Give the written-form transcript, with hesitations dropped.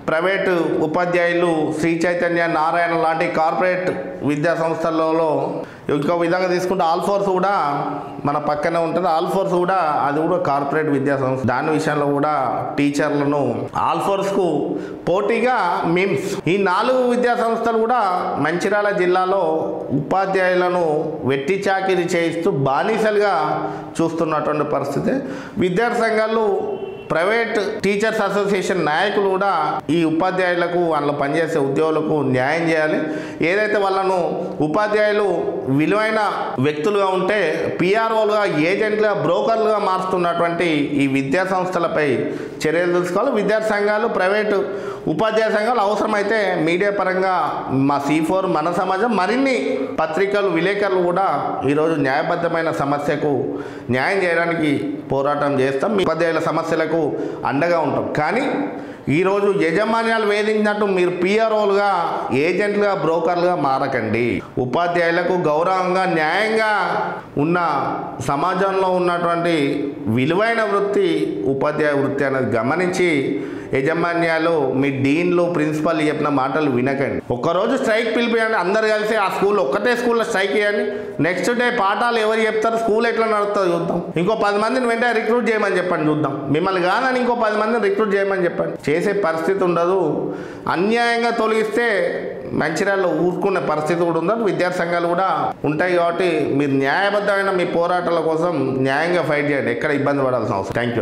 Private ఉపాధ్యాయులు శ్రీ చైతన్య నారాయణ లాంటి corporate విద్యా సంస్థలలో ఇంకో విధంగా తీసుకుంటే ఆల్ఫోర్స్ కూడా మన పక్కనే ఉంటుంది. ఆల్ఫోర్స్ కూడా అది కూడా కార్పొరేట్ విద్యా సంస్థ. దాని విషయంలో కూడా టీచర్లను ఆల్ఫోర్స్కు పోటీగా మిమ్స్ ఈ 4 విద్యా సంస్థలు కూడా మంచిర్యాల జిల్లాలో ఉపాధ్యాయులను వెట్టి చాకిరీ చేయిస్తూ బానిసలుగా చూస్తున్నటువంటి పరిస్థితి. విద్యార్థి సంఘాలు ప్రైవేట్ టీచర్స్ అసోసియేషన్ నాయకులు కూడా ఈ ఉపాధ్యాయులకు వాళ్ళ పనిచేసే ఉద్యోగులకు న్యాయం చేయాలి. ఏదైతే వాళ్ళను ఉపాధ్యాయులు విలువైన వ్యక్తులుగా ఉంటే పిఆర్ఓలుగా ఏజెంట్లుగా బ్రోకర్లుగా మారుస్తున్నటువంటి ఈ విద్యా సంస్థలపై చర్యలు తీసుకోవాలి. విద్యార్థి సంఘాలు ప్రైవేటు ఉపాధ్యాయ సంఘాలు అవసరమైతే మీడియా పరంగా మా C4 మన సమాజం మరిన్ని పత్రికలు విలేకరులు కూడా ఈరోజు న్యాయబద్ధమైన సమస్యకు న్యాయం చేయడానికి పోరాటం చేస్తాం. ఉపాధ్యాయుల సమస్యలకు అండగా ఉంటాం. కానీ ఈరోజు యజమాన్యాలు వేధించినట్టు మీరు పిఆర్ఓలుగా ఏజెంట్లుగా బ్రోకర్లుగా మారకండి. ఉపాధ్యాయులకు గౌరవంగా న్యాయంగా ఉన్న సమాజంలో ఉన్నటువంటి విలువైన వృత్తి ఉపాధ్యాయ వృత్తి అనేది గమనించి యజమాన్యాలు మీ డీన్లు ప్రిన్సిపల్ చెప్పిన మాటలు వినకండి. ఒక్కరోజు స్ట్రైక్ పిలిపియండి. అందరు కలిసి ఆ స్కూల్ ఒక్కటే స్కూల్లో స్ట్రైక్ చేయండి. నెక్స్ట్ డే పాఠాలు ఎవరు చెప్తారు, స్కూల్ ఎట్లా నడుస్తుందో చూద్దాం. ఇంకో 10 మందిని వెంటనే రిక్రూట్ చేయమని చెప్పండి చూద్దాం. మిమ్మల్ని కాదని ఇంకో 10 మందిని రిక్రూట్ చేయమని చెప్పండి. చేసే పరిస్థితి ఉండదు. అన్యాయంగా తొలగిస్తే మంచిర్యాలలో ఊరుకునే పరిస్థితి కూడా ఉండదు. విద్యార్థి సంఘాలు కూడా ఉంటాయి. కాబట్టి మీరు న్యాయబద్ధమైన మీ పోరాటాల కోసం న్యాయంగా ఫైట్ చేయండి. ఎక్కడ ఇబ్బంది పడాల్సిన అవసరం. Thank you.